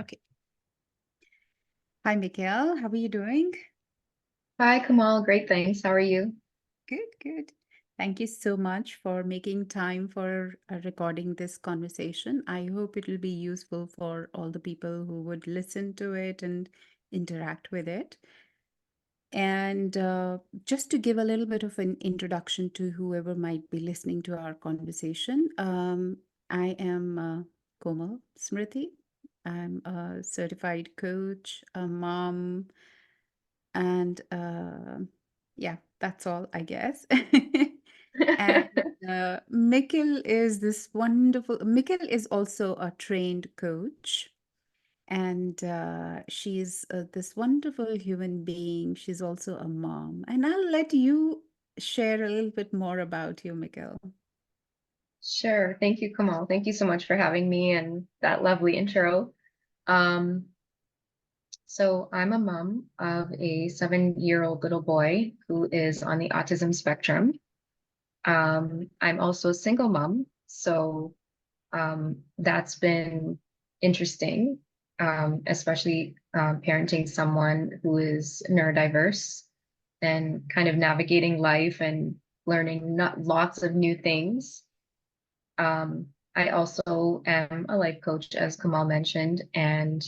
Okay. Hi, Mikhail. How are you doing? Hi, Kamal. Great, thanks. How are you? Good, good. Thank you so much for making time for recording this conversation. I hope it will be useful for all the people who would listen to it and interact with it. And just to give a little bit of an introduction to whoever might be listening to our conversation, I am Komal Smriti. I'm a certified coach, a mom, and yeah, that's all, I guess. And Mikkel is also a trained coach, and she's this wonderful human being. She's also a mom. And I'll let you share a little bit more about you, Mikkel. Sure. Thank you, Kamal. Thank you so much for having me and that lovely intro. Um, so I'm a mom of a 7-year-old little boy who is on the autism spectrum. I'm also a single mom, so that's been interesting, especially parenting someone who is neurodiverse and kind of navigating life and learning not lots of new things. I also am a life coach, as Kamal mentioned, and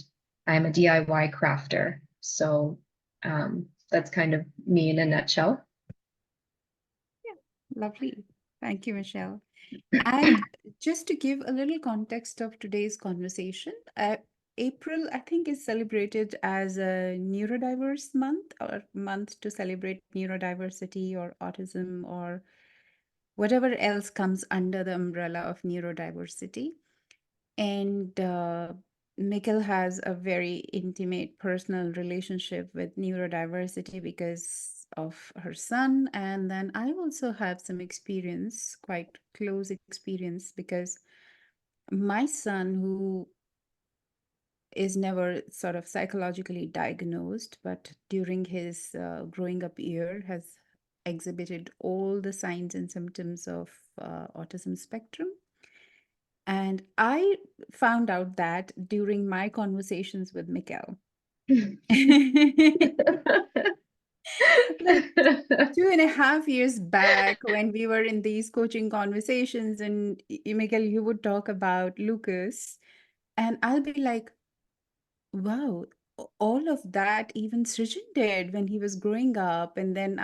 I'm a DIY crafter. So that's kind of me in a nutshell. Yeah, lovely. Thank you, Michelle. And just to give a little context of today's conversation, April, I think, is celebrated as a neurodiverse month or month to celebrate neurodiversity or autism or whatever else comes under the umbrella of neurodiversity. And Mikkel has a very intimate personal relationship with neurodiversity because of her son. And then I also have some experience, quite close experience, because my son, who is never sort of psychologically diagnosed, but during his growing up year has exhibited all the signs and symptoms of autism spectrum. And I found out that during my conversations with Mikkel. Like 2.5 years back, when we were in these coaching conversations, and Mikkel, you would talk about Lucas, and I'll be like, wow, all of that even Srijan did when he was growing up. And then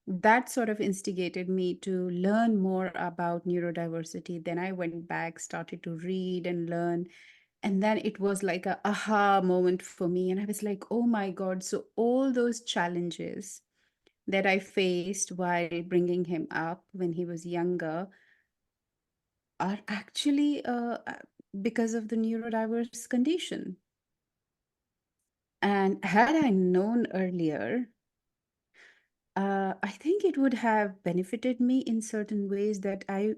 that sort of instigated me to learn more about neurodiversity. Then I went back, started to read and learn. And then it was like a aha moment for me. And I was like, oh my God. So all those challenges that I faced while bringing him up when he was younger are actually because of the neurodiverse condition. And had I known earlier, I think it would have benefited me in certain ways that I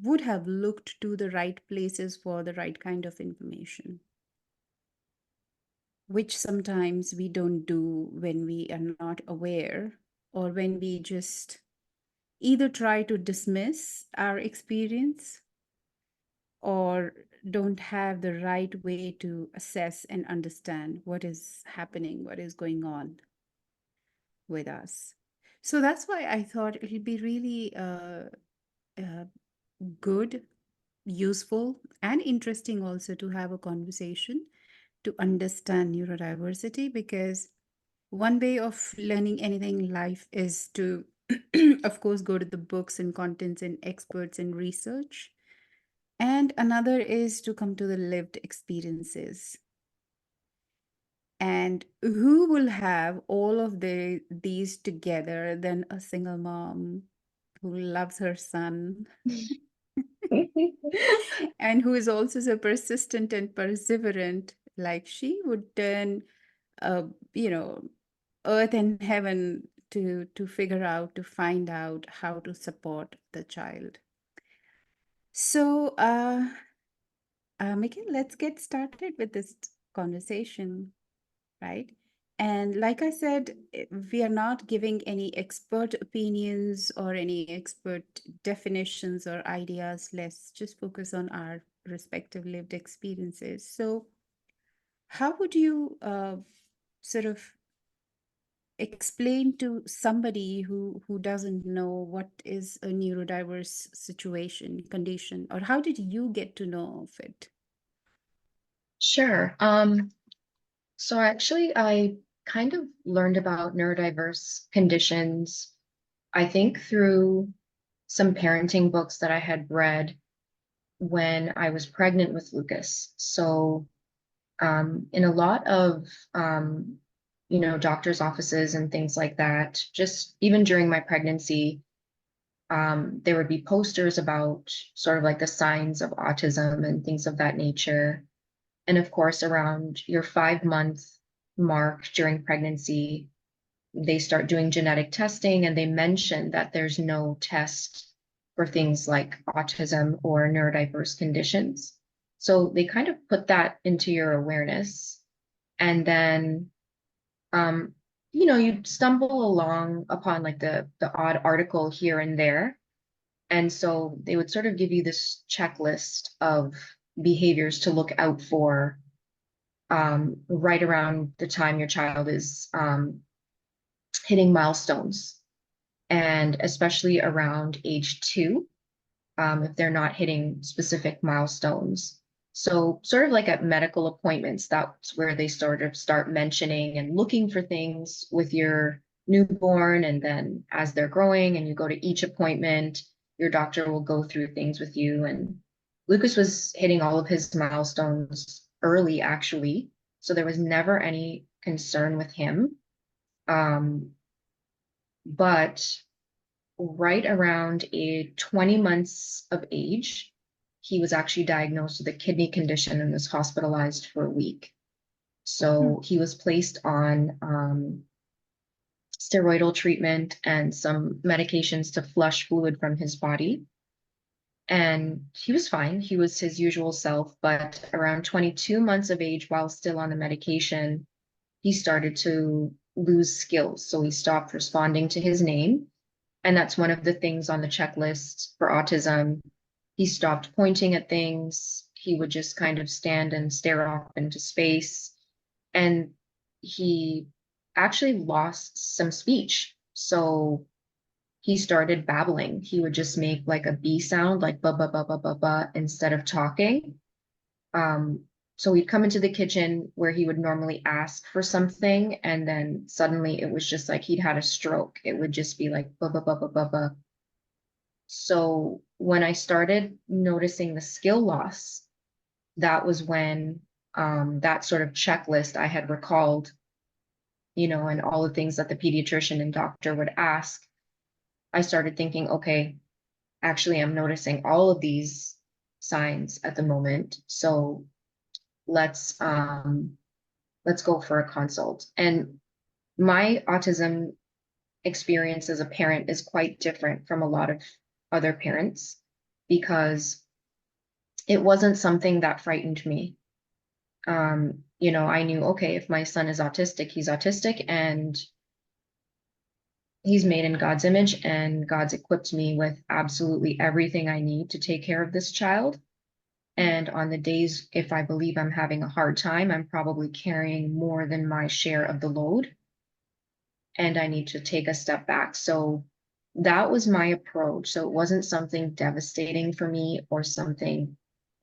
would have looked to the right places for the right kind of information, which sometimes we don't do when we are not aware or when we just either try to dismiss our experience or don't have the right way to assess and understand what is happening, what is going on with us. So that's why I thought it'll be really uh, good, useful, and interesting also to have a conversation to understand neurodiversity, because one way of learning anything in life is to, of course, go to the books and contents and experts and research. And another is to come to the lived experiences. And who will have all of these together than a single mom who loves her son and who is also so persistent and perseverant, like she would turn, uh, you know, earth and heaven to figure out, to find out how to support the child. So, Mikhail, let's get started with this conversation, right? And like I said, we are not giving any expert opinions or any expert definitions or ideas. Let's just focus on our respective lived experiences. So, How would you sort of explain to somebody who doesn't know what is a neurodiverse situation condition, or how did you get to know of it? Sure. So actually, I kind of learned about neurodiverse conditions, I think, through some parenting books that I had read when I was pregnant with Lucas. So, in a lot of, doctors' offices and things like that, just even during my pregnancy, there would be posters about sort of like the signs of autism and things of that nature. And of course, around your 5 month mark during pregnancy, they start doing genetic testing and they mention that there's no test for things like autism or neurodiverse conditions. So they kind of put that into your awareness. And then, um, you stumble along upon like the odd article here and there. And so they would sort of give you this checklist of behaviors to look out for right around the time your child is hitting milestones, and especially around age 2, if they're not hitting specific milestones. So, sort of like at medical appointments, that's where they sort of start mentioning and looking for things with your newborn. And then as they're growing and you go to each appointment, your doctor will go through things with you. And Lucas was hitting all of his milestones early, actually. So there was never any concern with him. Um, but right around 20 months of age, he was actually diagnosed with a kidney condition and was hospitalized for a week. Hmm. So he was placed on steroidal treatment and some medications to flush fluid from his body. And he was fine. He was his usual self. But around 22 months of age, while still on the medication, he started to lose skills. So he stopped responding to his name. And that's one of the things on the checklist for autism. He stopped pointing at things. He would just kind of stand and stare off into space. And he actually lost some speech. So he started babbling. He would just make like a B sound, like ba ba ba ba ba ba, instead of talking. Um, so we'd come into the kitchen where he would normally ask for something, and then suddenly it was just like he'd had a stroke. It would just be like ba ba ba ba ba ba. So when I started noticing the skill loss, that was when that sort of checklist I had recalled, and all the things that the pediatrician and doctor would ask, I started thinking, okay, actually, I'm noticing all of these signs at the moment. So let's let's go for a consult. And my autism experience as a parent is quite different from a lot of other parents because it wasn't something that frightened me. I knew, okay, if my son is autistic, he's autistic and he's made in God's image, and God's equipped me with absolutely everything I need to take care of this child. And on the days, if I believe I'm having a hard time, I'm probably carrying more than my share of the load, and I need to take a step back. So that was my approach. So it wasn't something devastating for me or something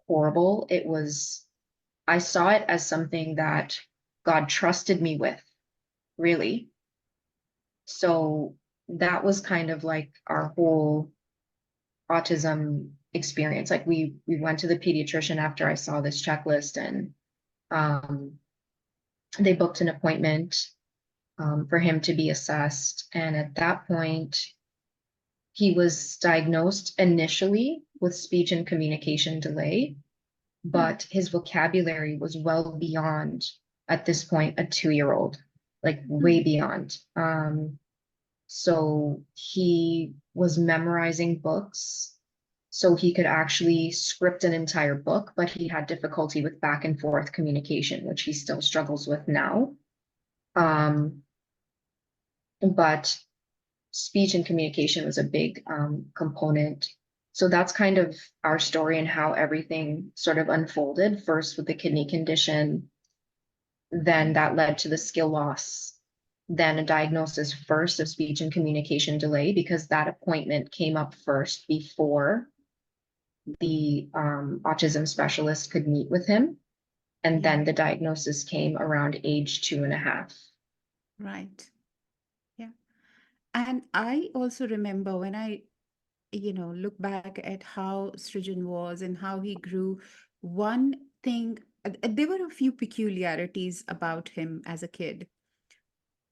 horrible. I saw it as something that God trusted me with, really. So that was kind of like our whole autism experience. Like we went to the pediatrician after I saw this checklist, and um, they booked an appointment for him to be assessed. And at that point, he was diagnosed initially with speech and communication delay, Hmm. but his vocabulary was well beyond, at this point, a 2-year old, like way Hmm. beyond. So he was memorizing books. So he could actually script an entire book, but he had difficulty with back and forth communication, which he still struggles with now. Um, but speech and communication was a big component. So that's kind of our story and how everything sort of unfolded, first with the kidney condition, then that led to the skill loss, then a diagnosis first of speech and communication delay, because that appointment came up first before the autism specialist could meet with him. And Yeah, then the diagnosis came around age 2.5. right. Yeah. And I also remember when I, look back at how Srijan was and how he grew, one thing, there were a few peculiarities about him as a kid.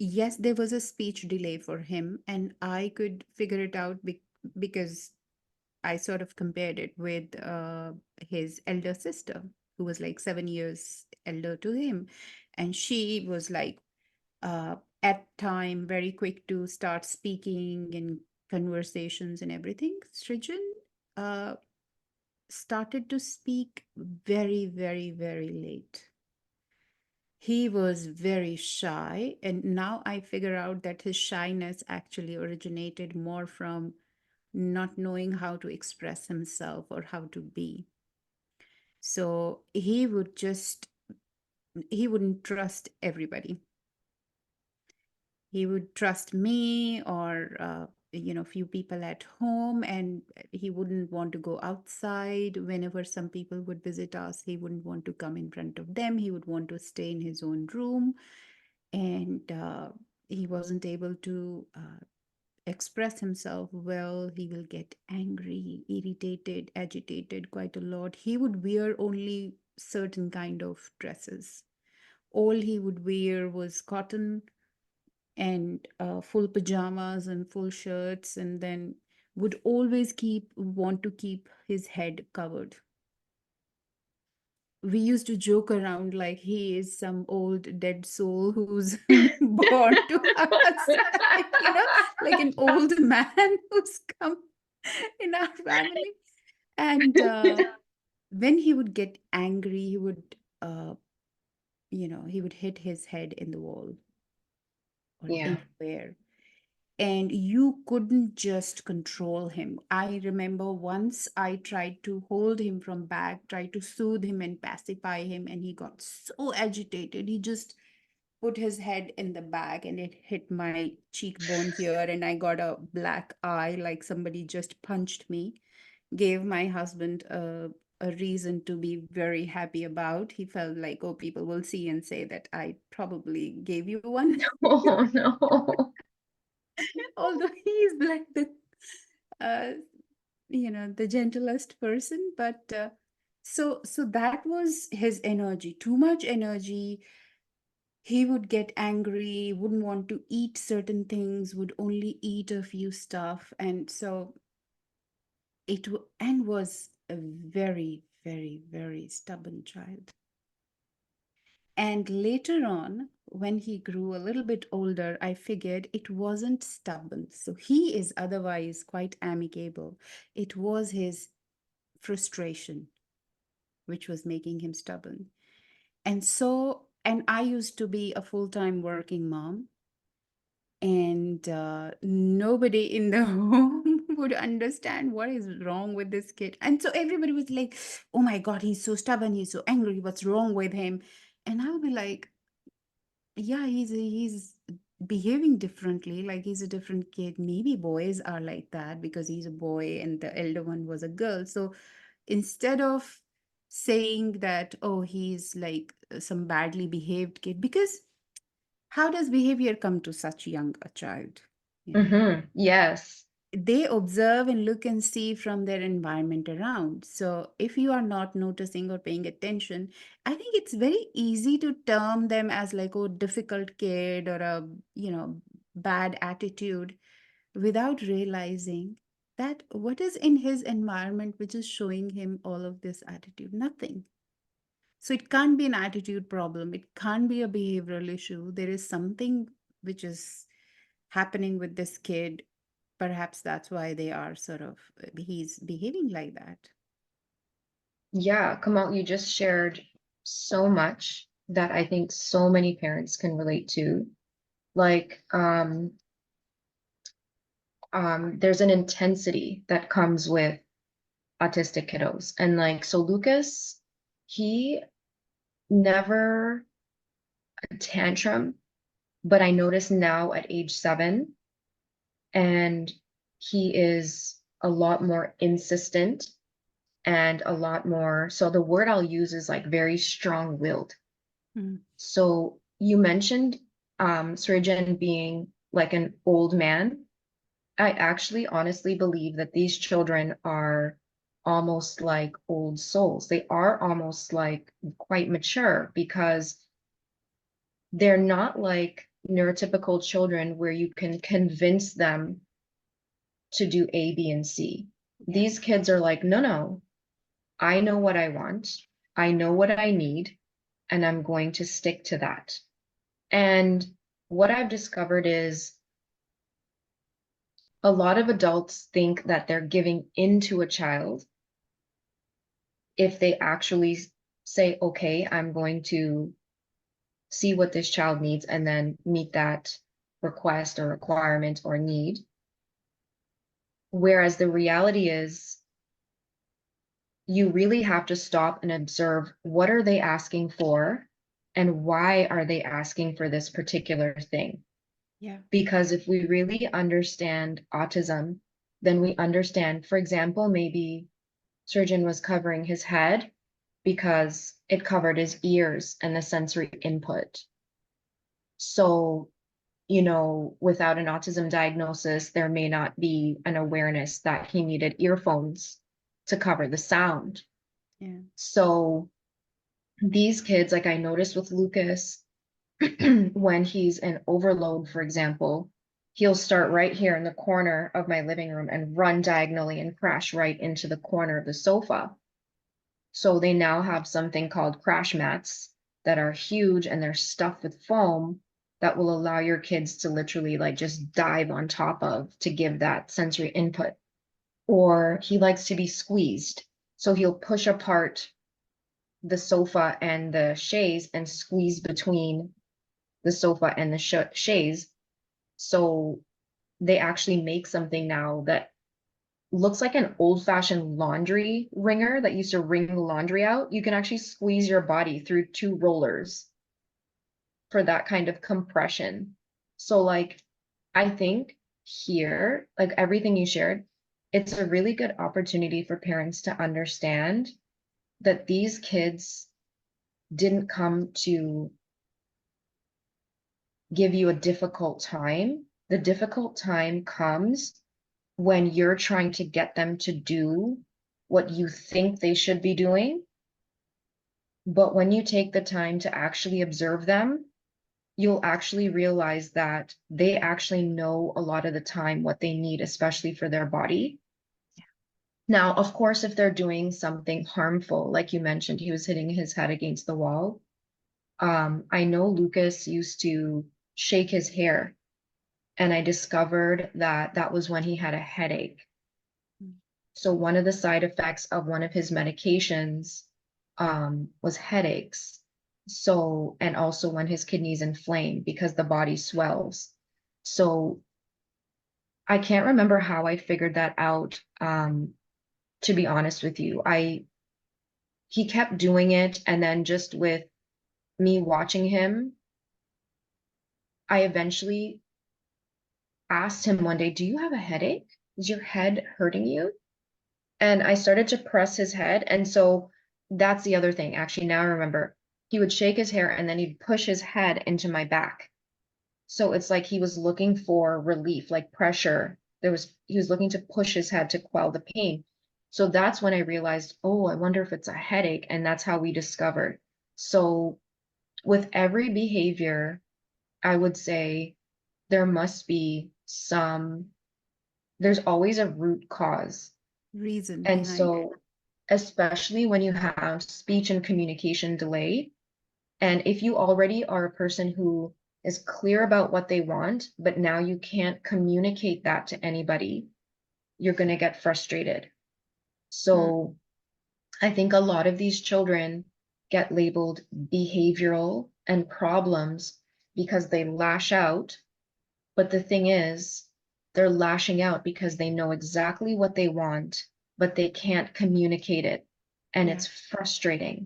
Yes, there was a speech delay for him, and I could figure it out because I sort of compared it with his elder sister, who was like 7 years elder to him. And she was like, at time, very quick to start speaking in conversations and everything. Srijan uh, started to speak very, very, very late. He was very shy, and now I figure out that his shyness actually originated more from not knowing how to express himself or how to be. So he wouldn't trust everybody. He would trust me or, few people at home, and he wouldn't want to go outside. Whenever some people would visit us, he wouldn't want to come in front of them. He would want to stay in his own room, and he wasn't able to express himself well. He will get angry, irritated, agitated quite a lot. He would wear only certain kind of dresses. All he would wear was cotton and full pajamas and full shirts, and then would always want to keep his head covered. We used to joke around like he is some old dead soul who's born to us, like an old man who's come in our family. And when he would get angry, uh, he would hit his head in the wall or Yeah. anywhere. And you couldn't just control him. I remember once I tried to hold him from back, tried to soothe him and pacify him, and he got so agitated. He just put his head in the bag and it hit my cheekbone here, and I got a black eye like somebody just punched me. Gave my husband a reason to be very happy about. He felt like, oh, people will see and say that I probably gave you one. Oh no. Although he is like uh, the gentlest person, but so that was his energy. Too much energy. He would get angry, wouldn't want to eat certain things, would only eat a few stuff, and so and was a very, very, very stubborn child. And later on, when he grew a little bit older, I figured it wasn't stubborn. So he is otherwise quite amicable. It was his frustration which was making him stubborn. And I used to be a full-time working mom, and nobody in the home would understand what is wrong with this kid. And so everybody was like, oh my God, he's so stubborn, he's so angry, what's wrong with him? And I'll be like, yeah, he's behaving differently, like he's a different kid. Maybe boys are like that because he's a boy and the elder one was a girl. So instead of saying that, oh, he's like some badly behaved kid, because how does behavior come to such young a child? You know, Yes. they observe and look and see from their environment around. So if you are not noticing or paying attention, I think it's very easy to term them as like a difficult kid or a, bad attitude, without realizing that what is in his environment which is showing him all of this attitude? Nothing. So it can't be an attitude problem. It can't be a behavioral issue. There is something which is happening with this kid. Perhaps that's why they are he's behaving like that. Yeah, Kamal, you just shared so much that I think so many parents can relate to. Like, there's an intensity that comes with autistic kiddos. And like, so Lucas, he never a tantrum, but I notice now at age 7, and he is a lot more insistent and a lot more, so the word I'll use is like very strong-willed. Mm. So you mentioned Srijan being like an old man. I actually honestly believe that these children are almost like old souls. They are almost like quite mature because they're not like neurotypical children where you can convince them to do A, B, and C. Yeah. These kids are like, no, no, I know what I want. I know what I need, and I'm going to stick to that. And what I've discovered is a lot of adults think that they're giving into a child if they actually say, okay, I'm going to see what this child needs and then meet that request or requirement or need. Whereas the reality is, you really have to stop and observe what are they asking for and why are they asking for this particular thing. Yeah. Because if we really understand autism, then we understand, for example, maybe surgeon was covering his head because it covered his ears and the sensory input. So, without an autism diagnosis, there may not be an awareness that he needed earphones to cover the sound. Yeah. So these kids, like I noticed with Lucas, when he's in overload, for example, he'll start right here in the corner of my living room and run diagonally and crash right into the corner of the sofa. So they now have something called crash mats that are huge and they're stuffed with foam that will allow your kids to literally like just dive on top of to give that sensory input. Or he likes to be squeezed. So he'll push apart the sofa and the chaise and squeeze between the sofa and the chaise. So they actually make something now that looks like an old-fashioned laundry wringer that used to wring the laundry out. You can actually squeeze your body through 2 rollers for that kind of compression. So like, I think here, like everything you shared, it's a really good opportunity for parents to understand that these kids didn't come to give you a difficult time. The difficult time comes when you're trying to get them to do what you think they should be doing. But when you take the time to actually observe them, you'll actually realize that they actually know a lot of the time what they need, especially for their body. Now, of course, if they're doing something harmful, like you mentioned, he was hitting his head against the wall. I know Lucas used to shake his hair, and I discovered that that was when he had a headache. Mm. So one of the side effects of one of his medications was headaches. So, and also when his kidneys inflame because the body swells. So I can't remember how I figured that out. To be honest with you, he kept doing it, and then just with me watching him, I eventually asked him one day, "Do you have a headache? Is your head hurting you?" And I started to press his head. And so that's the other thing. Actually, now I remember he would shake his hair and then he'd push his head into my back. So it's like he was looking for relief, like pressure. He was looking to push his head to quell the pain. So that's when I realized, oh, I wonder if it's a headache. And that's how we discovered. So with every behavior, I would say there must be there's always a root cause. Reason And behind it. so, especially when you have speech and communication delay, and if you already are a person who is clear about what they want, but now you can't communicate that to anybody, you're going to get frustrated. Mm. So, I think a lot of these children get labeled behavioral and problems because they lash out. But the thing is, they're lashing out because they know exactly what they want, but they can't communicate it. And Yeah. it's frustrating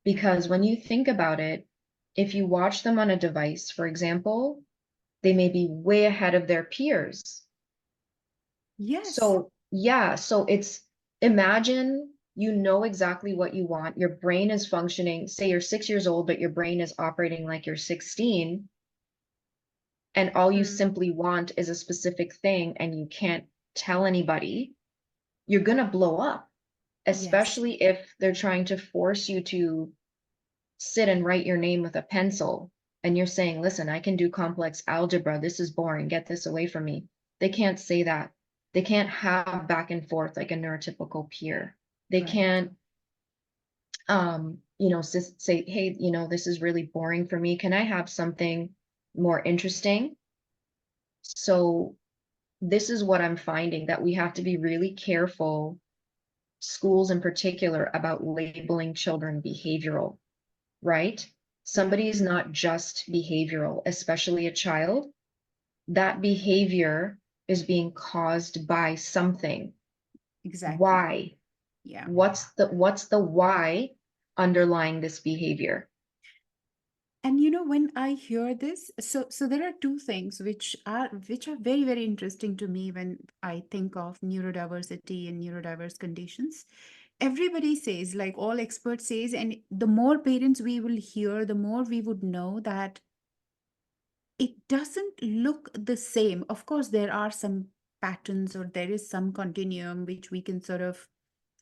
Yeah. because when you think about it, if you watch them on a device, for example, they may be way ahead of their peers. Yes. So, yeah, so it's imagine you know exactly what you want. Your brain is functioning. Say you're 6 years old, but your brain is operating like you're 16, and all you Mm. simply want is a specific thing, and you can't tell anybody. You're gonna blow up, Yes. especially if they're trying to force you to sit and write your name with a pencil, and you're saying, listen, I can do complex algebra. This is boring. Get this away from me. They can't say that. They can't have back and forth like a neurotypical peer. They Right. can't, say, hey, this is really boring for me. Can I have something more interesting? So this is what I'm finding, that we have to be really careful, schools in particular, about labeling children behavioral, right? Yeah. Somebody is not just behavioral, especially a child. That behavior is being caused by something. Exactly. Why? Yeah. What's the why underlying this behavior? And when I hear this, so there are two things which are very, very interesting to me when I think of neurodiversity and neurodiverse conditions. Everybody says, like all experts says, and the more parents we will hear, the more we would know that it doesn't look the same. Of course, there are some patterns or there is some continuum which we can sort of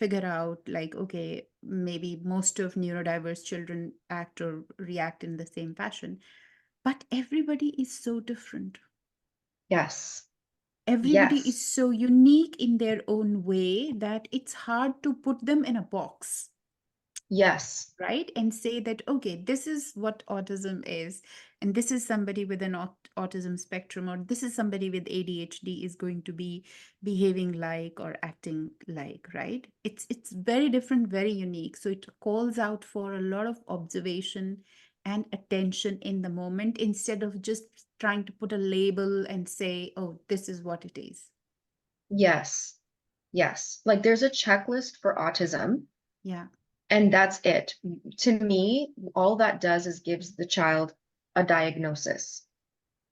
figure out, like, okay, maybe most of neurodiverse children act or react in the same fashion. But everybody is so different. Yes. Everybody is Yes. so unique in their own way that it's hard to put them in a box, Yes. right? And say that, okay, this is what autism is, and this is somebody with an autism spectrum, or this is somebody with ADHD is going to be behaving like or acting like, right? It's very different, very unique. So it calls out for a lot of observation and attention in the moment, instead of just trying to put a label and say, oh, this is what it is. Yes. Yes. Like there's a checklist for autism, Yeah. and that's it. To me, all that does is gives the child a diagnosis.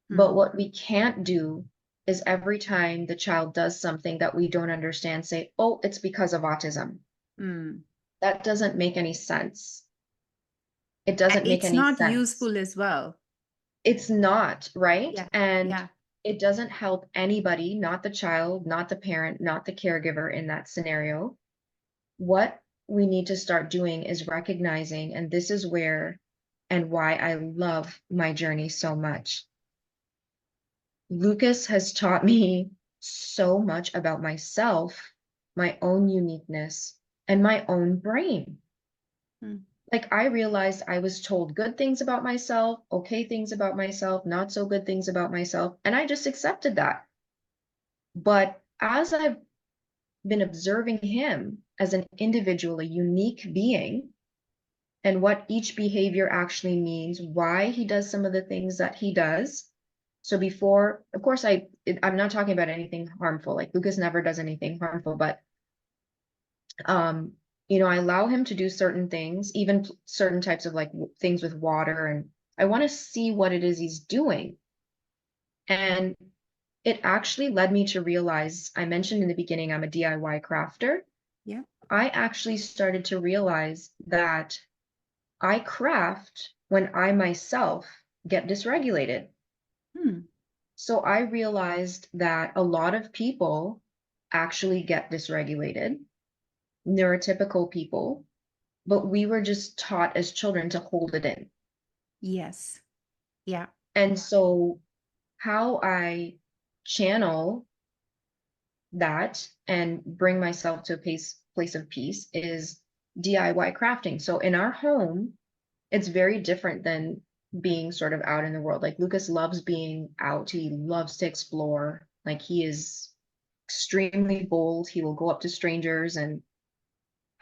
But Hmm. what we can't do is every time the child does something that we don't understand, say, oh, it's because of autism. Hmm. That doesn't make any sense. It doesn't make It's any not sense. useful as well. It's not, right? Yeah. And Yeah. it doesn't help anybody, not the child, not the parent, not the caregiver in that scenario. What we need to start doing is recognizing, and this is where and why I love my journey so much. Lucas has taught me so much about myself, my own uniqueness, and my own brain. Hmm. Like I realized I was told good things about myself, okay things about myself, not so good things about myself, and I just accepted that. But as I've been observing him as an individual, a unique being, and what each behavior actually means, why he does some of the things that he does. So before, of course, I'm not talking about anything harmful. Like Lucas never does anything harmful, but um, I allow him to do certain things, even certain types of like things with water, and I want to see what it is he's doing. And it actually led me to realize, I mentioned in the beginning, I'm a DIY crafter. Yeah. I actually started to realize that I craft when I myself get dysregulated. Hmm. So I realized that a lot of people actually get dysregulated, neurotypical people, but we were just taught as children to hold it in. Yes. Yeah. And so how I channel that and bring myself to a place of peace is DIY crafting. So in our home, it's very different than being sort of out in the world. Like Lucas loves being out. He loves to explore. Like he is extremely bold. He will go up to strangers and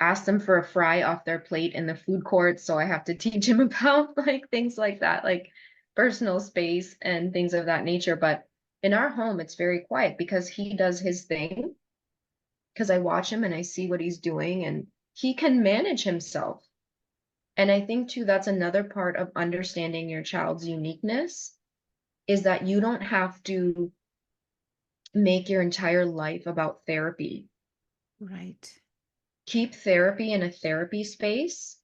ask them for a fry off their plate in the food court. So I have to teach him about like things like that, like personal space and things of that nature. But in our home, it's very quiet because he does his thing, because I watch him and I see what he's doing, and he can manage himself. And I think too, that's another part of understanding your child's uniqueness is that you don't have to make your entire life about therapy. Right. Keep therapy in a therapy space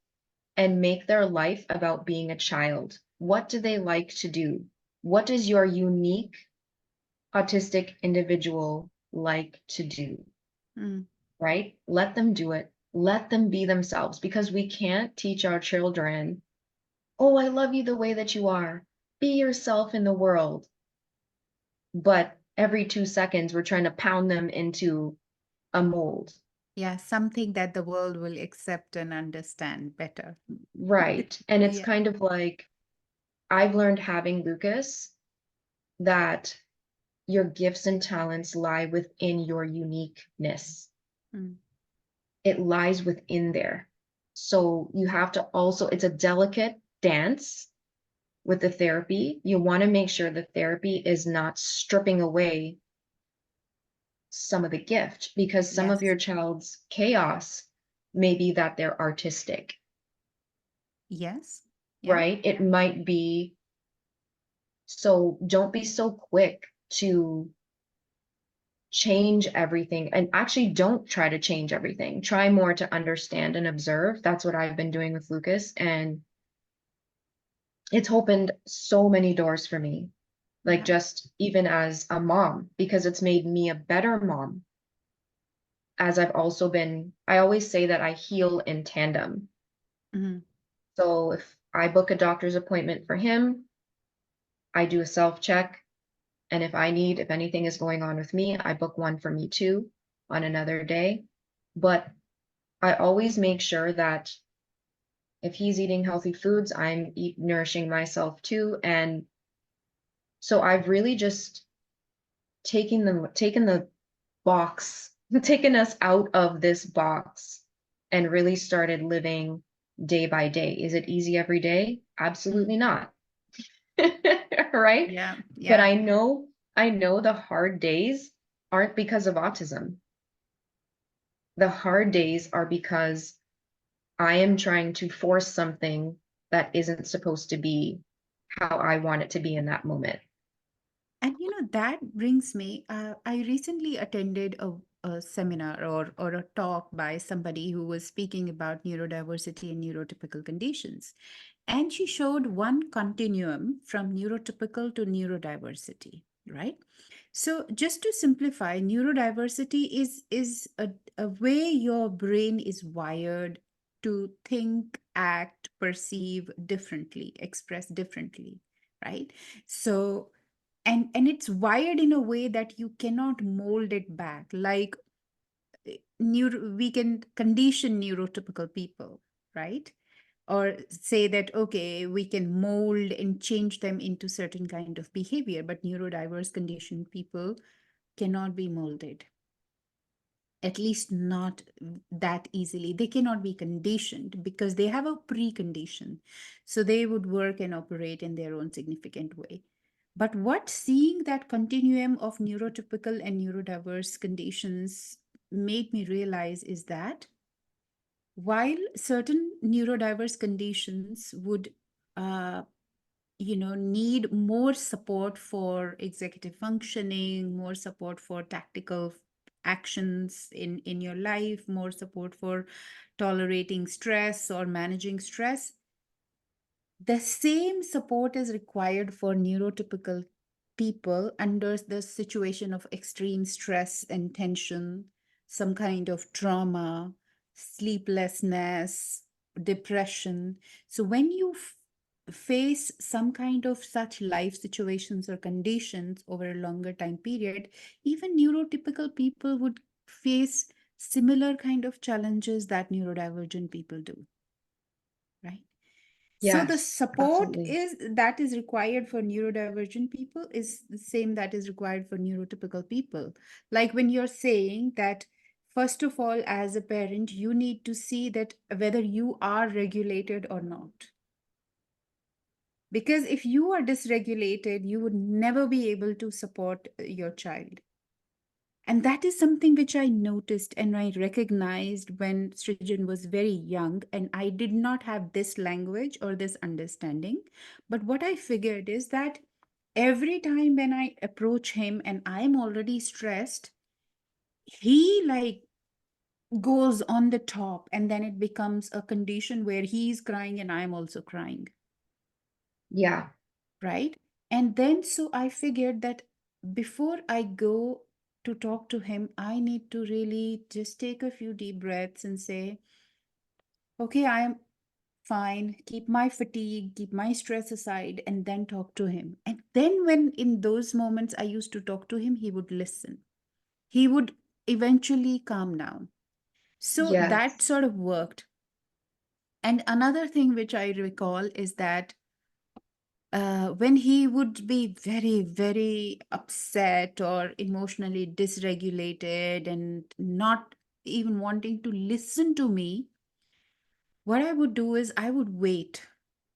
and make their life about being a child. What do they like to do? What does your unique autistic individual like to do? Mm. Right? Let them do it. Let them be themselves because we can't teach our children, oh, I love you the way that you are. Be yourself in the world. But every 2 seconds, we're trying to pound them into a mold. Yeah, something that the world will accept and understand better. Right. And it's Yeah. kind of like I've learned having Lucas that your gifts and talents lie within your uniqueness. Mm. It lies within there. So you have to also, it's a delicate dance with the therapy. You want to make sure the therapy is not stripping away some of the gift because some of Yes. your child's chaos may be that they're artistic, Yes. Yeah. right? It might be, so don't be so quick to change everything, and actually don't try to change everything. Try more to understand and observe. That's what I've been doing with Lucas, and it's opened so many doors for me, like Yeah. just even as a mom, because it's made me a better mom. As I've also been, I always say that I heal in tandem. Mm-hmm. So if I book a doctor's appointment for him, I do a self check. And if anything is going on with me, I book one for me too on another day. But I always make sure that if he's eating healthy foods, nourishing myself too. And so I've really just taken the box, taken us out of this box and really started living day by day. Is it easy every day? Mm. Absolutely not. Right? Yeah. But Yeah. I know the hard days aren't because of autism. The hard days are because I am trying to force something that isn't supposed to be how I want it to be in that moment. And that brings me, I recently attended a seminar or a talk by somebody who was speaking about neurodiversity and neurotypical conditions. And she showed one continuum from neurotypical to neurodiversity, right? So just to simplify, neurodiversity is a way your brain is wired to think, act, perceive differently, express differently, right? So and it's wired in a way that you cannot mold it back. Like we can condition neurotypical people, right? Or say that, okay, we can mold and change them into certain kind of behavior, but neurodiverse conditioned people cannot be molded, at least not that easily. They cannot be conditioned because they have a precondition. So they would work and operate in their own significant way. But what seeing that continuum of neurotypical and neurodiverse conditions made me realize is that while certain neurodiverse conditions would uh, need more support for executive functioning, more support for tactical actions in your life, more support for tolerating stress or managing stress, the same support is required for neurotypical people under the situation of extreme stress and tension, some kind of trauma, sleeplessness, depression. So when you face some kind of such life situations or conditions over a longer time period, even neurotypical people would face similar kind of challenges that neurodivergent people do, right? So the Yes, support absolutely. is that is required for neurodivergent people is the same that is required for neurotypical people. Like when you're saying that, first of all, as a parent, you need to see that whether you are regulated or not. Because if you are dysregulated, you would never be able to support your child. And that is something which I noticed and I recognized when Srijan was very young, and I did not have this language or this understanding. But what I figured is that every time when I approach him and I'm already stressed, he like goes on the top, and then it becomes a condition where he's crying and I'm also crying, Yeah. right? And then so I figured that before I go to talk to him, I need to really just take a few deep breaths and say, okay, I am fine, keep my fatigue, keep my stress aside, and then talk to him. And then when in those moments I used to talk to him, he would listen. He would eventually calm down. So that Yes. sort of worked. And another thing which I recall is that when he would be very, very upset or emotionally dysregulated and not even wanting to listen to me, what I would do is I would wait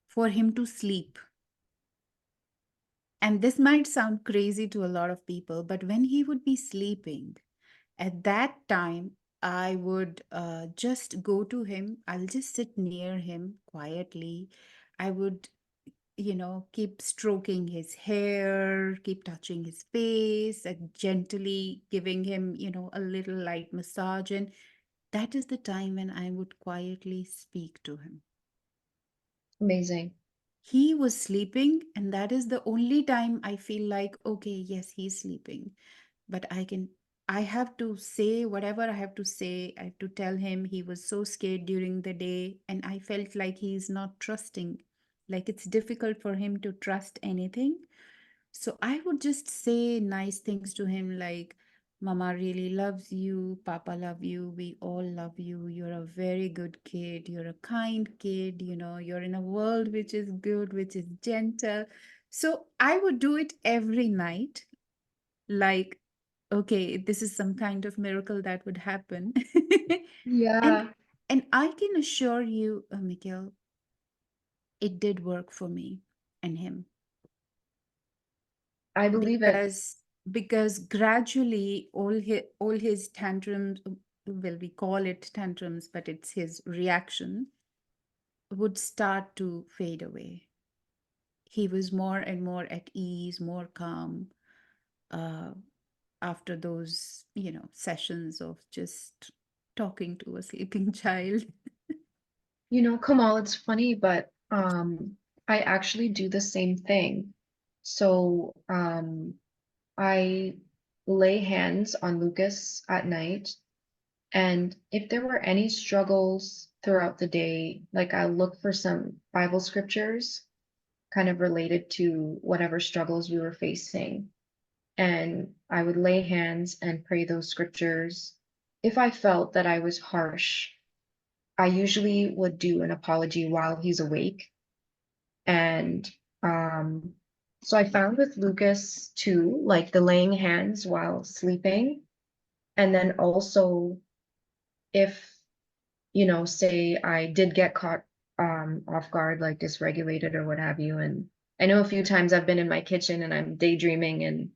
for him to sleep. And this might sound crazy to a lot of people, but when he would be sleeping, at that time, I would just go to him. I'll just sit near him quietly. I would keep stroking his hair, keep touching his face, and gently giving him, a little light massage. And that is the time when I would quietly speak to him. Amazing. He was sleeping, and that is the only time I feel like, okay, yes, he's sleeping. But I have to say whatever I have to say. I have to tell him he was so scared during the day, and I felt like he's not trusting. Like it's difficult for him to trust anything. So I would just say nice things to him like, Mama really loves you, Papa love you, we all love you. You're a very good kid. You're a kind kid, you're in a world which is good, which is gentle. So I would do it every night, like, okay, this is some kind of miracle that would happen. and Yeah, and I can assure you, Mikhail, it did work for me and him. I believe it. Because gradually all his tantrums, well, we call it tantrums, but it's his reaction, would start to fade away. He was more and more at ease, more calm, uh, after those sessions of just talking to a sleeping child. Kamal, it's funny, but I actually do the same thing. So I lay hands on Lucas at night, and if there were any struggles throughout the day, like I'll look for some Bible scriptures kind of related to whatever struggles we were facing. And I would lay hands and pray those scriptures. If I felt that I was harsh, I usually would do an apology while he's awake. And um, so I found with Lucas too, like the laying hands while sleeping. And then also, if, say I did get caught off guard, like dysregulated or what have you. And I know a few times I've been in my kitchen and I'm daydreaming and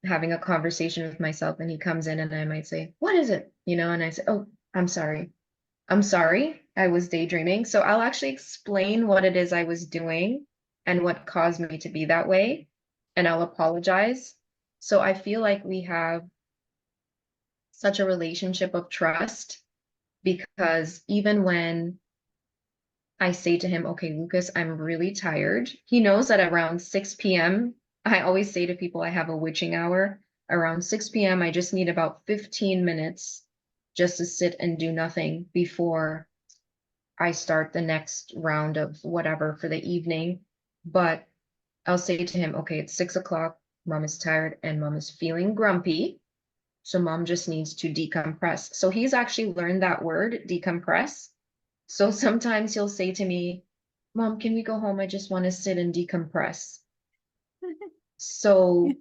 having a conversation with myself, and he comes in and I might say, "What is it?" And I say, "Oh, I'm sorry. I'm sorry. I was daydreaming." So I'll actually explain what it is I was doing and what caused me to be that way, and I'll apologize. So I feel like we have such a relationship of trust because even when I say to him, "Okay, Lucas, I'm really tired," he knows that around 6 p.m., I always say to people I have a witching hour. Around 6 p.m., I just need about 15 minutes just to sit and do nothing before I start the next round of whatever for the evening. But I'll say to him, "Okay, it's 6 o'clock. Mom is tired and mom is feeling grumpy. So mom just needs to decompress." So he's actually learned that word, decompress. So sometimes he'll say to me, "Mom, can we go home? I just want to sit and decompress." So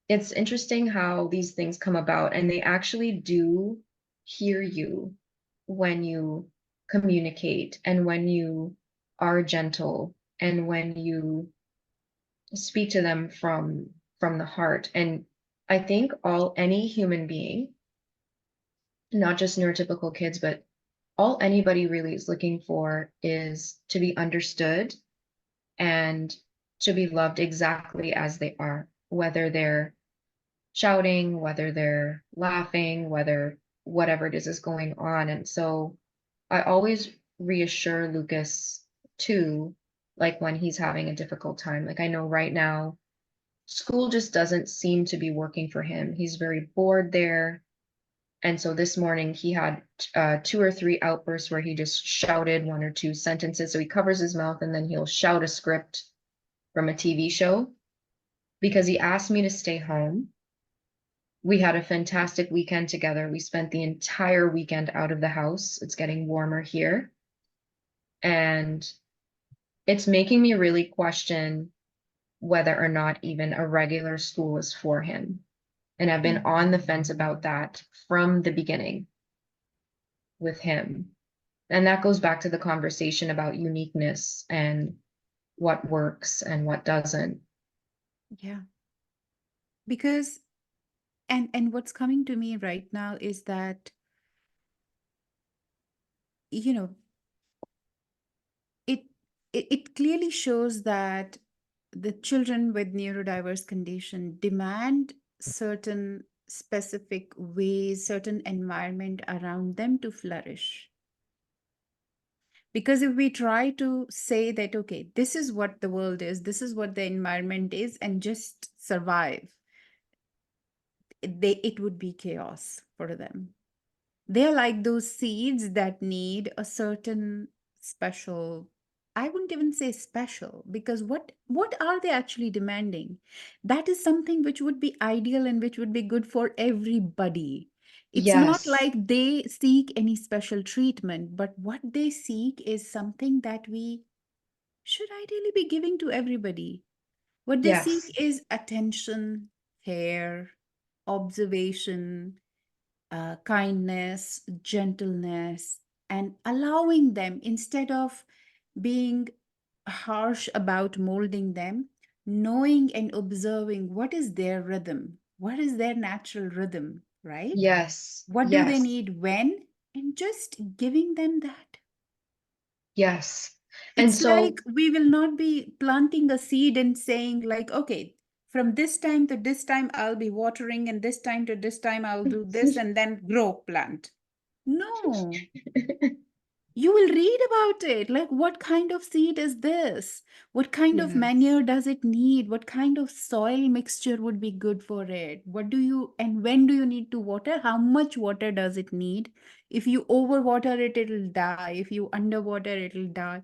it's interesting how these things come about, and they actually do hear you when you communicate and when you are gentle and when you speak to them from the heart. And I think any human being, not just neurotypical kids, but all anybody really is looking for is to be understood and to be loved exactly as they are, whether they're shouting, whether they're laughing, whether whatever it is going on. And so I always reassure Lucas too, like when he's having a difficult time. Like I know right now, school just doesn't seem to be working for him. He's very bored there. And so this morning he had two or three outbursts where he just shouted one or two sentences. So he covers his mouth and then he'll shout a script from a TV show because he asked me to stay home. We had a fantastic weekend together. We spent the entire weekend out of the house. It's getting warmer here. And it's making me really question whether or not even a regular school is for him. And I've been on the fence about that from the beginning with him. And that goes back to the conversation about uniqueness and what works and what doesn't. Yeah. Because and what's coming to me right now is that, you know, it it clearly shows that the children with neurodiverse condition demand certain specific ways, certain environment around them to flourish. Because if we try to say that, okay, this is what the world is, this is what the environment is, and just survive, it would be chaos for them. They're like those seeds that need a certain special, I wouldn't even say special, because what are they actually demanding? That is something which would be ideal and which would be good for everybody. It's not Yes, like they seek any special treatment, but what they seek is something that we should ideally be giving to everybody. What they seek yes, is attention, care, observation, kindness, gentleness, and allowing them, instead of being harsh about molding them, knowing and observing what is their rhythm, what is their natural rhythm, right? yes, What do they yes, need when, and just giving them that. yes. And It's like so, we will not be planting a seed and saying, like, okay, from this time to this time, I'll be watering, and this time to this time, I'll do this, and then grow plant. No, you will read about it. Like, what kind of seed is this? What kind of yes, manure does it need? What kind of soil mixture would be good for it? What do you, and when do you need to water? How much water does it need? If you overwater it, it'll die. If you underwater, it'll die.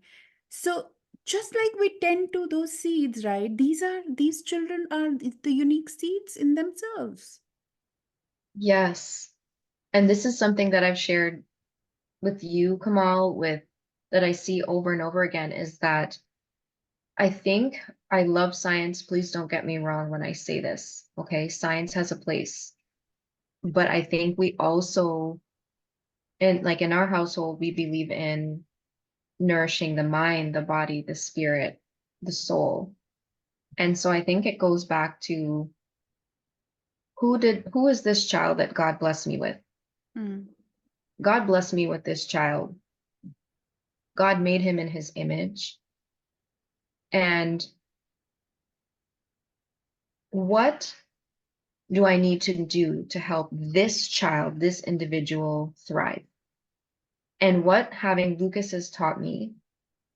So, just like we tend to those seeds, right? These children are the unique seeds in themselves. yes. And this is something that I've shared with you, Kamal, with that I see over and over again is that I think I love science. Please don't get me wrong when I say this. Okay. Science has a place, but I think we also, and like in our household, we believe in nourishing the mind, the body, the spirit, the soul. And so I think it goes back to who is this child that God blessed me with? Mm, God blessed me with this child. God made him in his image. And what do I need to do to help this child, this individual thrive? And what having Lucas has taught me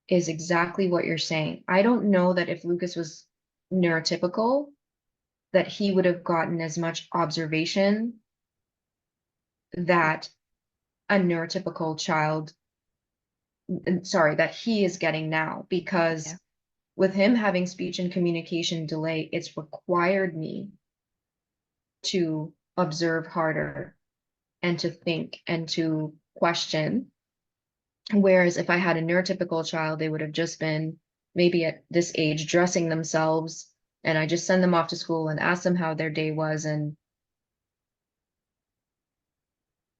is exactly what you're saying. I don't know that if Lucas was neurotypical, that he would have gotten as much observation that a neurotypical child, sorry, that he is getting now, yeah. because with him having speech and communication delay, it's required me to observe harder and to think and to question. Whereas if I had a neurotypical child, they would have just been maybe at this age dressing themselves, and I just send them off to school and ask them how their day was. And,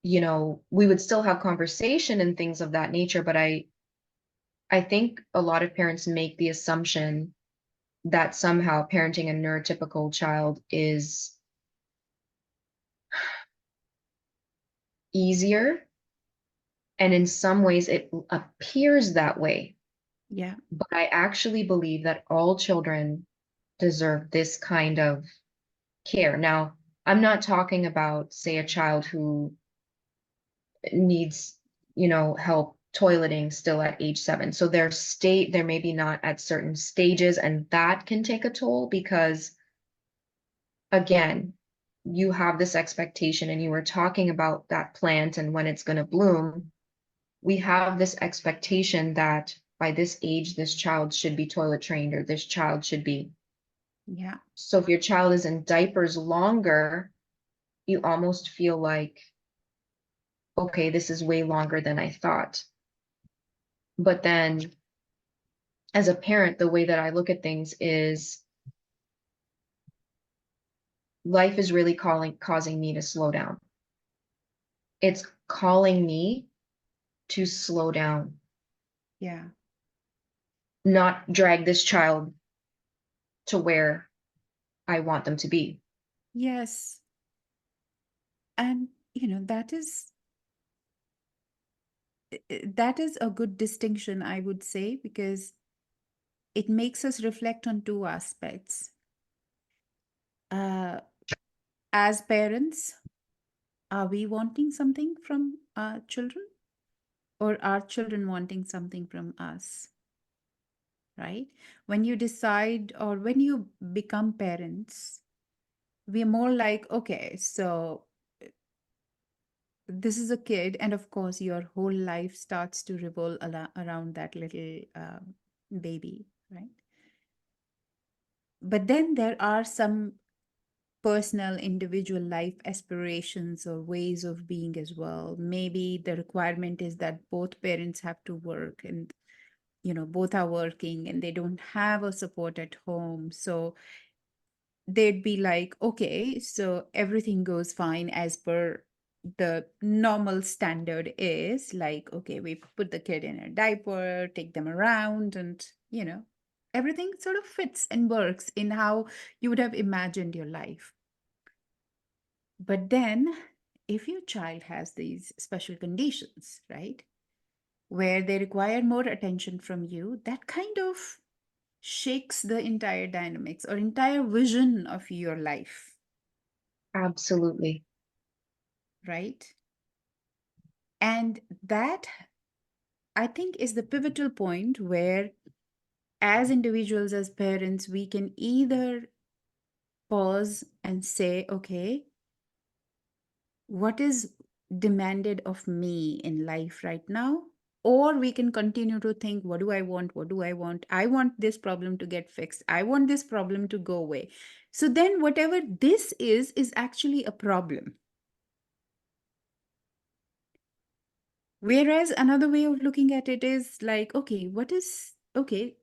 we would still have conversation and things of that nature. But I think a lot of parents make the assumption that somehow parenting a neurotypical child is easier. And in some ways, it appears that way. Yeah. But I actually believe that all children deserve this kind of care. Now, I'm not talking about, say, a child who needs, help toileting still at age 7. So they're maybe not at certain stages, and that can take a toll because, again, you have this expectation, and you were talking about that plant and when it's going to bloom. We have this expectation that by this age, this child should be toilet trained or this child should be. Yeah. So if your child is in diapers longer, you almost feel like, okay, this is way longer than I thought. But then as a parent, the way that I look at things is life is really causing me to slow down. It's calling me to slow down, Yeah. not drag this child to where I want them to be. Yes. And, that is a good distinction, I would say, because it makes us reflect on two aspects. Uh, as parents, are we wanting something from our children, or are children wanting something from us? Right? When you decide or when you become parents, we're more like, okay, so this is a kid, and of course, your whole life starts to revolve around that little baby, right? But then there are some personal individual life aspirations or ways of being as well. Maybe the requirement is that both parents have to work, and both are working and they don't have a support at home, so they'd be like, okay, so everything goes fine as per the normal standard is like, okay, we put the kid in a diaper, take them around, and everything sort of fits and works in how you would have imagined your life. But then, if your child has these special conditions, right, where they require more attention from you, that kind of shakes the entire dynamics or entire vision of your life, Absolutely. right? And that, I think, is the pivotal point where, as individuals, as parents, we can either pause and say, okay, what is demanded of me in life right now? Or we can continue to think, what do I want? What do I want? I want this problem to get fixed. I want this problem to go away. So then, whatever this is actually a problem. Whereas another way of looking at it is like, okay,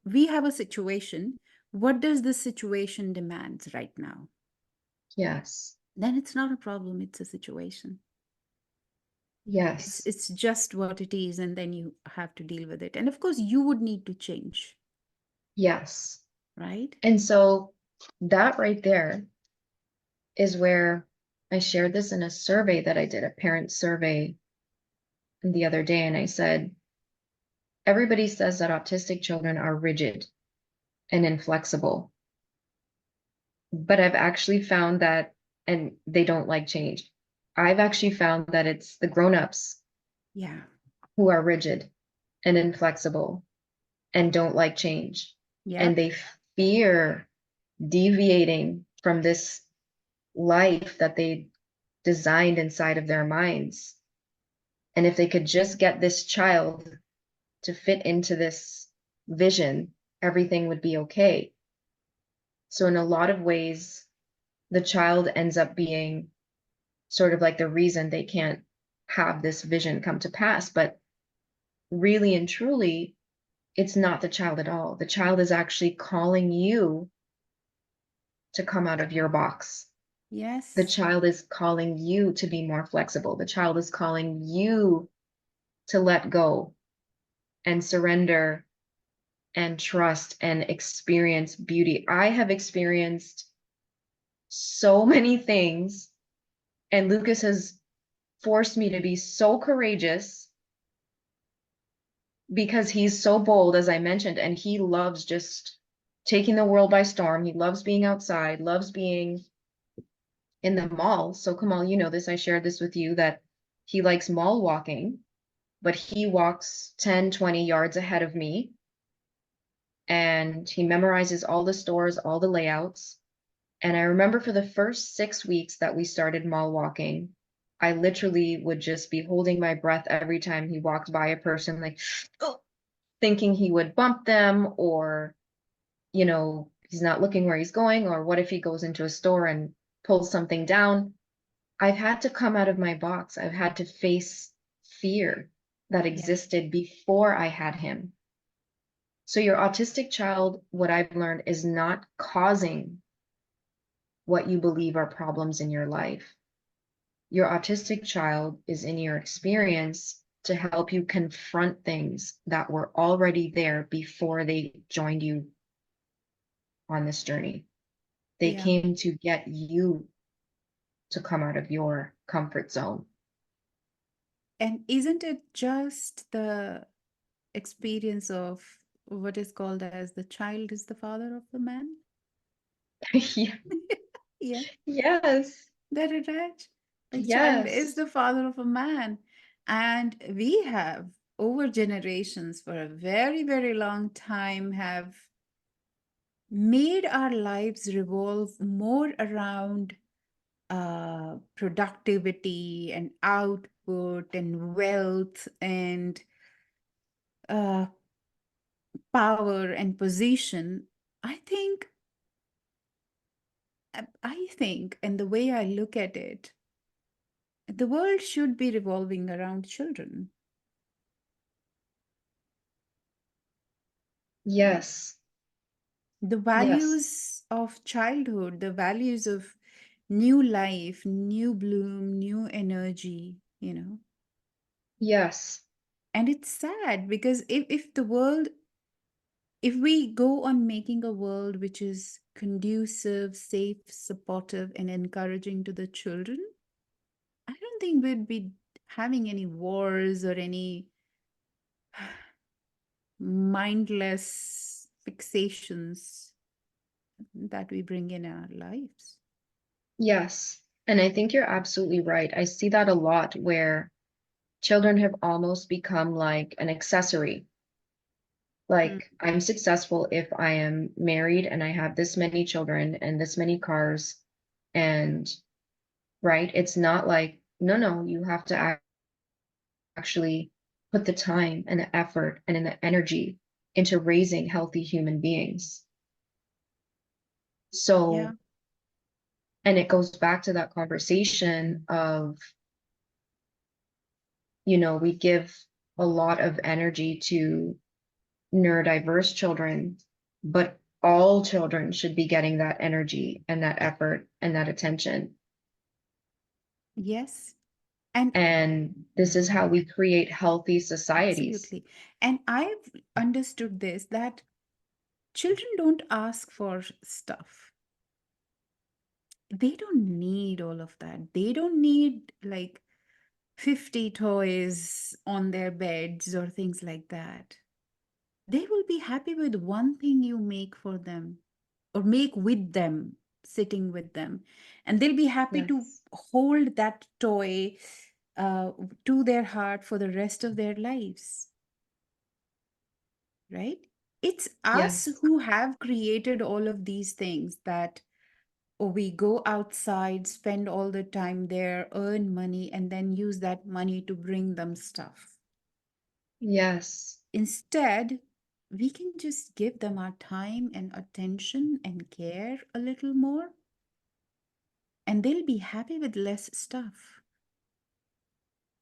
we have a situation. What does this situation demands right now? Yes. Then it's not a problem, it's a situation. It's Yes. it's just what it is, and then you have to deal with it. And of course, you would need to change, Yes. right? And so that right there is where I shared this in a survey that I did, a parent survey the other day. And I said, everybody says that autistic children are rigid and inflexible, but I've actually found that, and they don't like change. I've actually found that it's the grown-ups Yeah. who are rigid and inflexible and don't like change. And Yep. they fear deviating from this life that they designed inside of their minds. And if they could just get this child to fit into this vision, everything would be okay. So, in a lot of ways, the child ends up being sort of like the reason they can't have this vision come to pass. But really and truly, it's not the child at all. The child is actually calling you to come out of your box. The Yes. child is calling you to be more flexible. The child is calling you to let go and surrender and trust and experience beauty. I have experienced so many things, and Lucas has forced me to be so courageous because he's so bold, as I mentioned, and he loves just taking the world by storm. He loves being outside, loves being in the mall. So Kamal, you know this, I shared this with you that he likes mall walking, but he walks 10, 20 yards ahead of me and he memorizes all the stores, all the layouts. And I remember for the first 6 weeks that we started mall walking, I literally would just be holding my breath every time he walked by a person, like, oh, thinking he would bump them or, he's not looking where he's going, or what if he goes into a store and pulls something down? I've had to come out of my box. I've had to face fear that Yeah. existed before I had him. So your autistic child, what I've learned, is not causing what you believe are problems in your life. Your autistic child is in your experience to help you confront things that were already there before they joined you on this journey. They Yeah. came to get you to come out of your comfort zone. And isn't it just the experience of what is called as the child is the father of the man? Yeah. Yeah, Yes. that it right. A child is Yes. the father of a man. And we have over generations for a very, very long time have made our lives revolve more around productivity and output and wealth and uh, power and position. I think, I think, and the way I look at it, the world should be revolving around children. Yes. The Yes. values of childhood, the values of new life, new bloom, new energy. Yes. And it's sad because if the world, if we go on making a world which is conducive, safe, supportive, and encouraging to the children, I don't think we'd be having any wars or any mindless fixations that we bring in our lives. Yes. And I think you're absolutely right. I see that a lot where children have almost become like an accessory. Mm. Like, I'm successful if I am married and I have this many children and this many cars. And, right, it's not like, no, no, you have to actually put the time and the effort and the energy into raising healthy human beings. Yeah. So, and it goes back to that conversation of, we give a lot of energy to neurodiverse children, but all children should be getting that energy and that effort and that attention. Yes. And And this is how we create healthy societies. absolutely. And I've understood this that children don't ask for stuff. They don't need all of that. They don't need like 50 toys on their beds or things like that. They will be happy with one thing you make for them or make with them, sitting with them. And they'll be happy to Yes. hold that toy uh, to their heart for the rest of their lives, right? It's us Yes. who have created all of these things that we go outside, spend all the time there, earn money, and then use that money to bring them stuff. Yes. Instead, we can just give them our time and attention and care a little more, and they'll be happy with less stuff.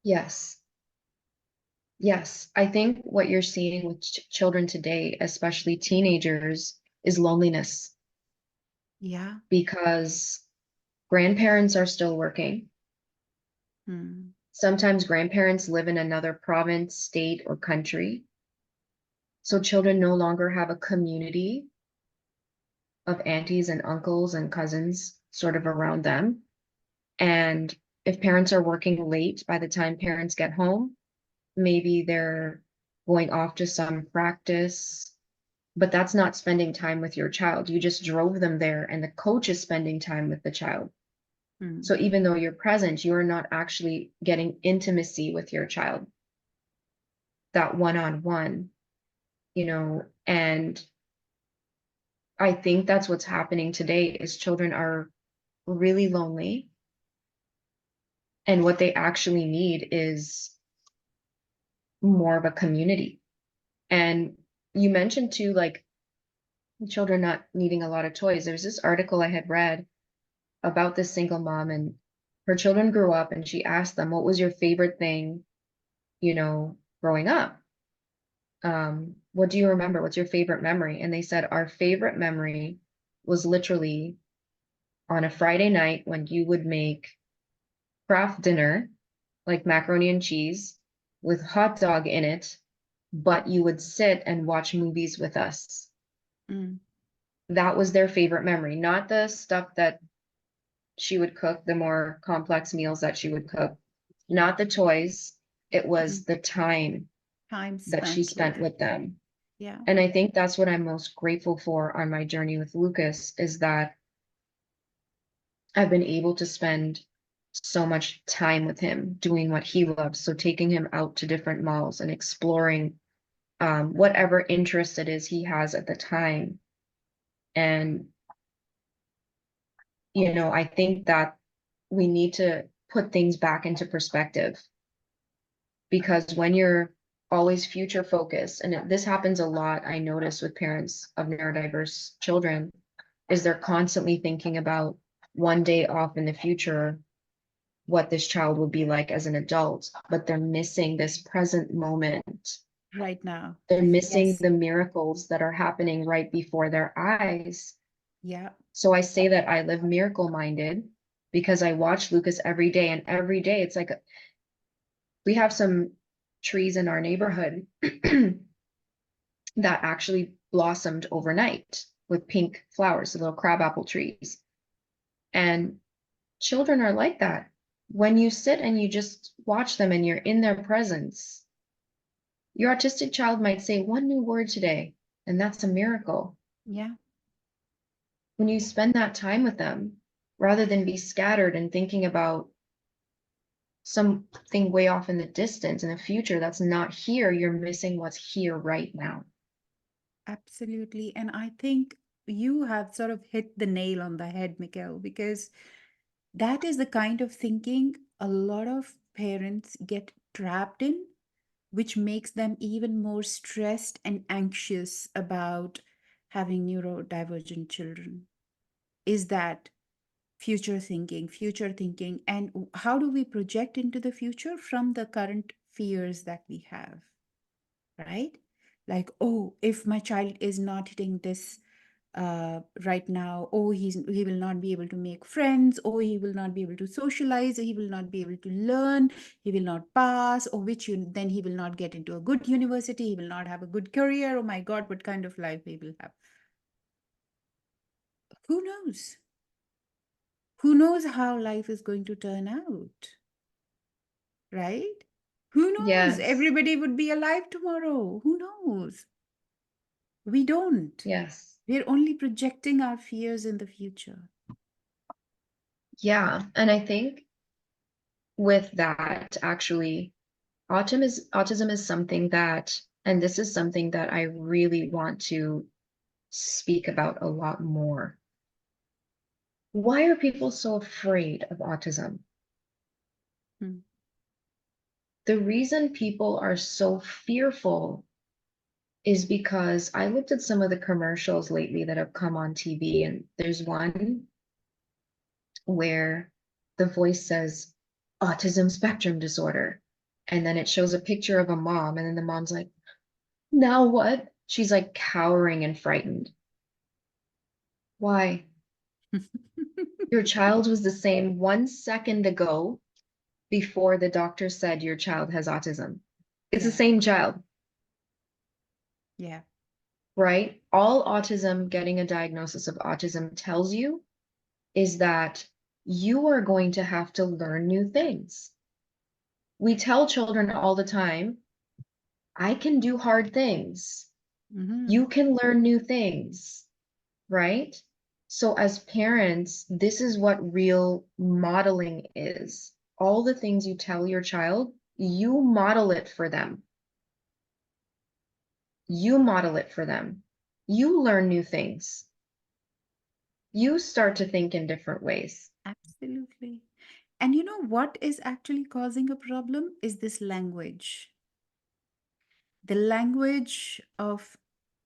Yes. Yes. I think what you're seeing with children today, especially teenagers, is loneliness Yeah. because grandparents are still working. Hmm. Sometimes grandparents live in another province, state, or country. So children no longer have a community of aunties and uncles and cousins sort of around them. And if parents are working late, by the time parents get home, maybe they're going off to some practice, but that's not spending time with your child. You just drove them there, and the coach is spending time with the child. Mm. So even though you're present, you are not actually getting intimacy with your child, that one-on-one, and I think that's what's happening today is children are really lonely, and what they actually need is more of a community. And you mentioned too, like children not needing a lot of toys. There's this article I had read about this single mom, and her children grew up, and she asked them, what was your favorite thing, growing up? What do you remember? What's your favorite memory? And they said, our favorite memory was literally on a Friday night when you would make craft dinner, like macaroni and cheese with hot dog in it, but you would sit and watch movies with us. Mm. That was their favorite memory, not the stuff that she would cook, the more complex meals that she would cook, not the toys. It Mm. was the time Time that she spent spent with. with them. Yeah. And I think that's what I'm most grateful for on my journey with Lucas is that I've been able to spend so much time with him doing what he loves. So taking him out to different malls and exploring whatever interest it is he has at the time. And, I think that we need to put things back into perspective because when you're always future focused, and this happens a lot, I notice with parents of neurodiverse children, is they're constantly thinking about one day off in the future, what this child will be like as an adult, but they're missing this present moment. Right now. They're missing Yes. the miracles that are happening right before their eyes. Yeah. So I say that I live miracle minded because I watch Lucas every day, and every day it's like we have some trees in our neighborhood that actually blossomed overnight with pink flowers, the little crabapple trees. And children are like that. When you sit and you just watch them and you're in their presence, your autistic child might say one new word today, and that's a miracle. Yeah. When you spend that time with them, rather than be scattered and thinking about something way off in the distance in the future that's not here, you're missing what's here right now. Absolutely. And I think you have sort of hit the nail on the head, Mikhail, because that is the kind of thinking a lot of parents get trapped in, which makes them even more stressed and anxious about having neurodivergent children. Is that future thinking, and how do we project into the future from the current fears that we have, right? Like, oh, if my child is not hitting this right now, oh, he will not be able to make friends, or he will not be able to socialize, or he will not be able to learn, he will not pass, or then he will not get into a good university, he will not have a good career. Oh my God, what kind of life he will have? Who knows? Who knows how life is going to turn out, right? Who knows? Yes, Everybody would be alive tomorrow. Who knows? We don't. yes. We're only projecting our fears in the future. Yeah. And I think with that, actually, autism is something that, and this is something that I really want to speak about a lot more. Why are people so afraid of autism? Hmm. The reason people are so fearful is because I looked at some of the commercials lately that have come on TV, and there's one where the voice says autism spectrum disorder. And then it shows a picture of a mom, and then the mom's like, now what? She's like cowering and frightened. Why? Your child was the same 1 second ago before the doctor said your child has autism. It's the Yeah, same child, yeah, right? All autism, getting a diagnosis of autism tells you is that you are going to have to learn new things. We tell children all the time, I can do hard things. Mm-hmm. You can learn new things, right? So as parents, this is what real modeling is. All the things you tell your child, you model it for them. You model it for them. You learn new things. You start to think in different ways. Absolutely. And you know what is actually causing a problem is this language. The language of,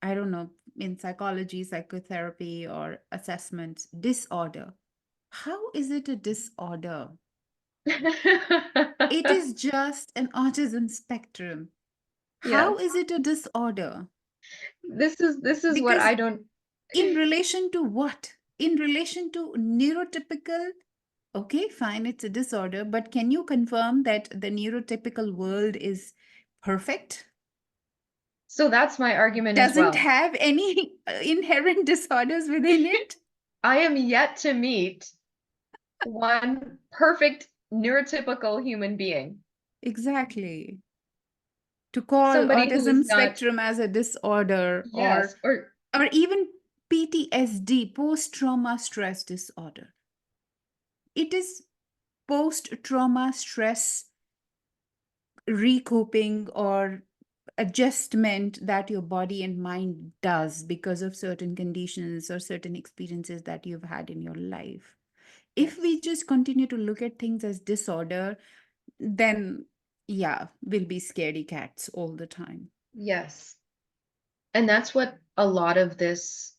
I don't know, in psychology, psychotherapy, or assessments, disorder. How is it a disorder? It is just an autism spectrum. Yes. How is it a disorder? This is what Because I don't. in relation to what? In relation to neurotypical, okay, fine, it's a disorder, but can you confirm that the neurotypical world is perfect? So that's my argument as Doesn't well. have any inherent disorders within it? I am yet to meet one perfect neurotypical human being. Exactly. To call Somebody who is autism not, spectrum as a disorder, yes, or or even PTSD, post trauma stress disorder. It is post trauma stress recouping or adjustment that your body and mind does because of certain conditions or certain experiences that you've had in your life. If we yes, just continue to look at things as disorder, then yeah, we'll be scaredy cats all the time. yes. And that's what a lot of this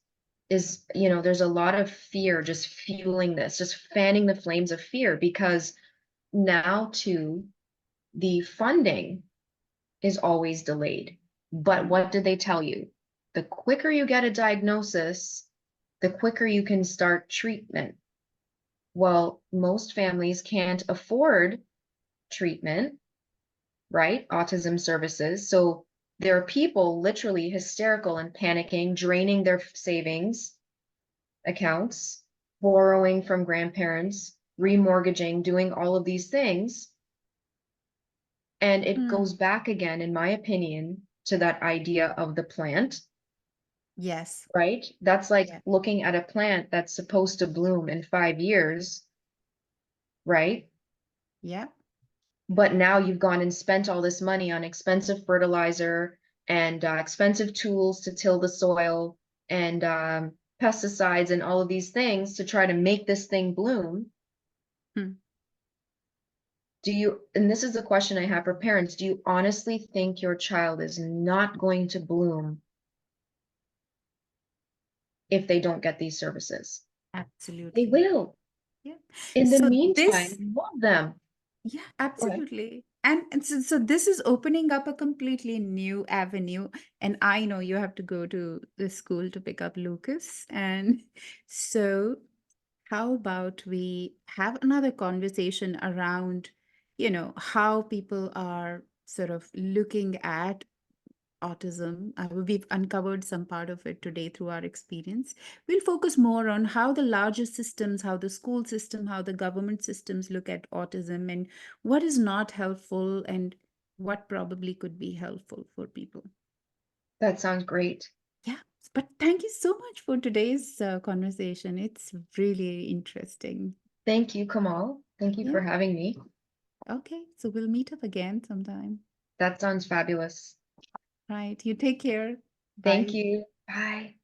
is, there's a lot of fear just fueling this, just fanning the flames of fear because now too, the funding is always delayed. But Mm. what did they tell you? The quicker you get a diagnosis, the quicker you can start treatment. Well, most families can't afford treatment, right? Autism services. So there are people literally hysterical and panicking, draining their savings accounts, borrowing from grandparents, remortgaging, doing all of these things. And it goes Hmm. back again, in my opinion, to that idea of the plant, Yes. right? That's like Yeah. looking at a plant that's supposed to bloom in 5 years, right? Yeah. But now you've gone and spent all this money on expensive fertilizer and expensive tools to till the soil and pesticides and all of these things to try to make this thing bloom. Hmm. And this is the question I have for parents, do you honestly think your child is not going to bloom if they don't get these services? They Absolutely. will. Yeah. In the So this, meantime, love them. yeah, Go ahead. absolutely. And so this is opening up a completely new avenue. And I know you have to go to the school to pick up Lucas. And so how about we have another conversation around, how people are sort of looking at autism. We've uncovered some part of it today through our experience. We'll focus more on how the larger systems, how the school system, how the government systems look at autism and what is not helpful and what probably could be helpful for people. That sounds great. Yeah, but thank you so much for today's conversation. It's really interesting. Thank you, Kamal. Thank you Yeah, for having me. okay. So we'll meet up again sometime. That sounds fabulous. Right. You take care. Thank Bye. you. Bye.